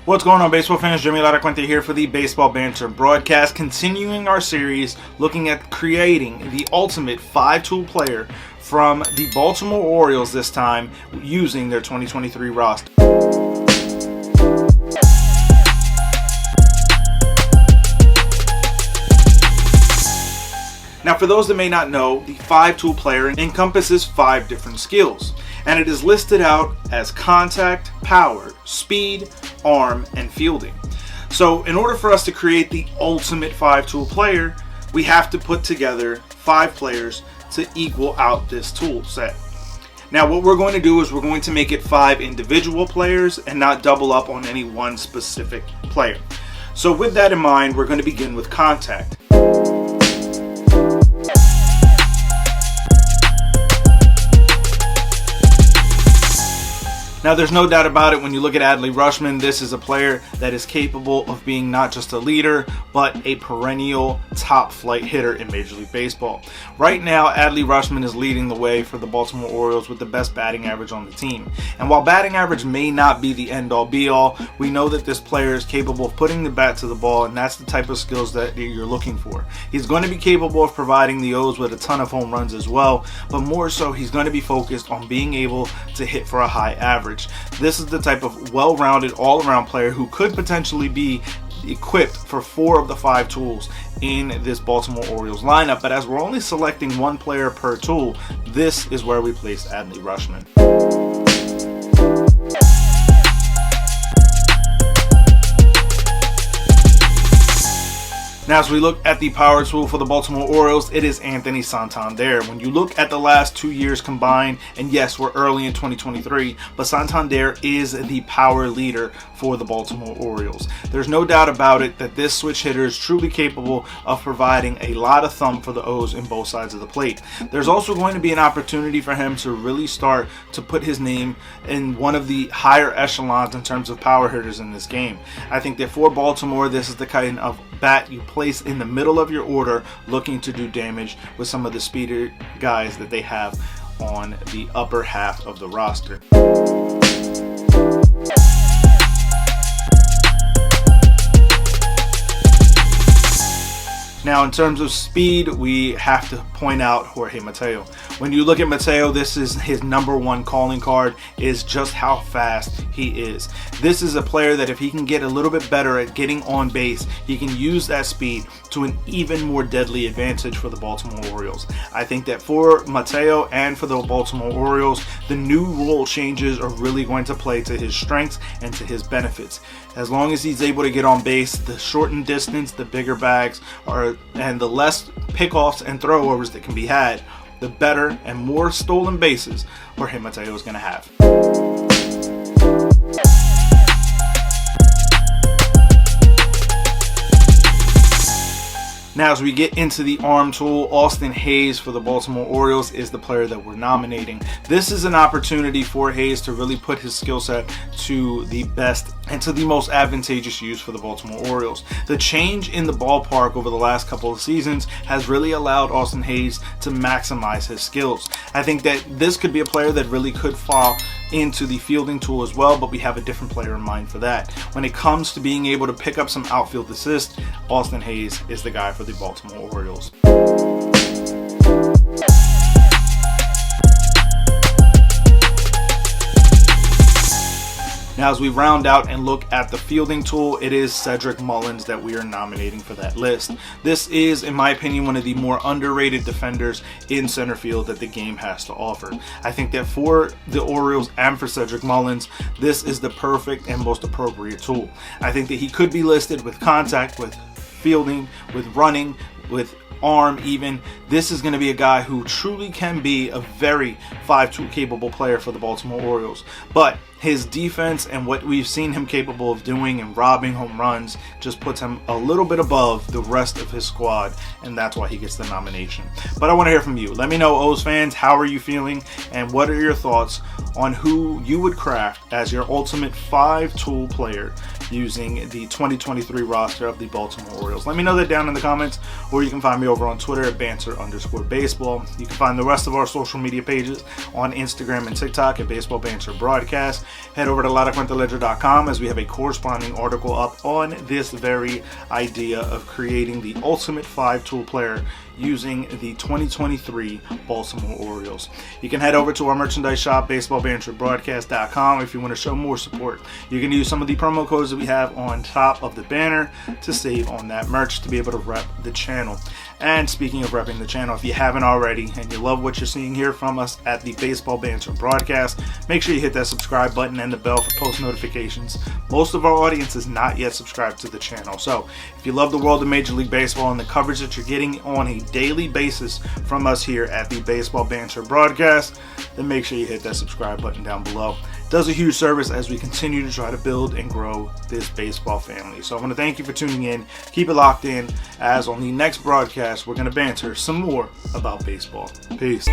What's going on, baseball fans? Jeremy Laracuente here for the Baseball Banter Broadcast, continuing our series looking at creating the ultimate 5-tool player from the Baltimore Orioles, this time using their 2023 roster. Now, for those that may not know, the 5-tool player encompasses 5 different skills, and it is listed out as contact, power, speed, arm, and fielding. So in order for us to create the ultimate 5-tool player, we have to put together 5 players to equal out this tool set. Now what we're going to do is we're going to make it 5 individual players and not double up on any one specific player. So with that in mind, we're going to begin with contact. Now, there's no doubt about it, when you look at Adley Rutschman, this is a player that is capable of being not just a leader, but a perennial top flight hitter in Major League Baseball. Right now, Adley Rutschman is leading the way for the Baltimore Orioles with the best batting average on the team. And while batting average may not be the end-all be-all, we know that this player is capable of putting the bat to the ball, and that's the type of skills that you're looking for. He's going to be capable of providing the O's with a ton of home runs as well, but more so, he's going to be focused on being able to hit for a high average. This is the type of well-rounded, all-around player who could potentially be equipped for 4 of the 5 tools in this Baltimore Orioles lineup. But as we're only selecting 1 player per tool, this is where we place Adley Rutschman. Now, as we look at the power tool for the Baltimore Orioles, it is Anthony Santander. When you look at the last 2 years combined, and yes, we're early in 2023, but Santander is the power leader for the Baltimore Orioles. There's no doubt about it that this switch hitter is truly capable of providing a lot of thump for the O's in both sides of the plate. There's also going to be an opportunity for him to really start to put his name in one of the higher echelons in terms of power hitters in this game. I think that for Baltimore, this is the kind of bat you place in the middle of your order looking to do damage with some of the speeder guys that they have on the upper half of the roster. Now, in terms of speed, we have to point out Jorge Mateo. When you look at Mateo, this is his #1 calling card, is just how fast he is. This is a player that if he can get a little bit better at getting on base, he can use that speed to an even more deadly advantage for the Baltimore Orioles. I think that for Mateo and for the Baltimore Orioles, the new rule changes are really going to play to his strengths and to his benefits. As long as he's able to get on base, the shortened distance, the bigger bags, and the less pickoffs and throwovers that can be had, the better and more stolen bases Jorge Mateo is going to have. Now, as we get into the arm tool, Austin Hays for the Baltimore Orioles is the player that we're nominating. This is an opportunity for Hays to really put his skill set to the best and to the most advantageous use for the Baltimore Orioles. The change in the ballpark over the last couple of seasons has really allowed Austin Hays to maximize his skills. I think that this could be a player that really could fall into the fielding tool as well, but we have a different player in mind for that. When it comes to being able to pick up some outfield assists, Austin Hays is the guy for the Baltimore Orioles. Now, as we round out and look at the fielding tool, it is Cedric Mullins that we are nominating for that list. This is, in my opinion, one of the more underrated defenders in center field that the game has to offer. I think that for the Orioles and for Cedric Mullins, this is the perfect and most appropriate tool. I think that he could be listed with contact, with fielding, with running, with arm even. This is going to be a guy who truly can be a very 5-tool capable player for the Baltimore Orioles. But his defense and what we've seen him capable of doing and robbing home runs just puts him a little bit above the rest of his squad, and that's why he gets the nomination. But I want to hear from you. Let me know, O's fans, how are you feeling, and what are your thoughts on who you would craft as your ultimate 5-tool player using the 2023 roster of the Baltimore Orioles? Let me know that down in the comments, or you can find me over on Twitter at banter_baseball. You can find the rest of our social media pages on Instagram and TikTok at Baseball Banter Broadcast. head over to laracuenteledger.com as we have a corresponding article up on this very idea of creating the ultimate 5-tool player using the 2023 Baltimore Orioles. You can head over to our merchandise shop, baseballbanterbroadcast.com, if you want to show more support. You can use some of the promo codes that we have on top of the banner to save on that merch to be able to rep the channel. And speaking of repping the channel, if you haven't already and you love what you're seeing here from us at the Baseball Banter Broadcast, make sure you hit that subscribe button and the bell for post notifications. Most of our audience is not yet subscribed to the channel, so if you love the world of Major League Baseball and the coverage that you're getting on a daily basis from us here at the Baseball Banter Broadcast, then make sure you hit that subscribe button down below. It does a huge service as we continue to try to build and grow this baseball family. So I want to thank you for tuning in. Keep it locked in, as on the next broadcast we're going to banter some more about baseball. Peace.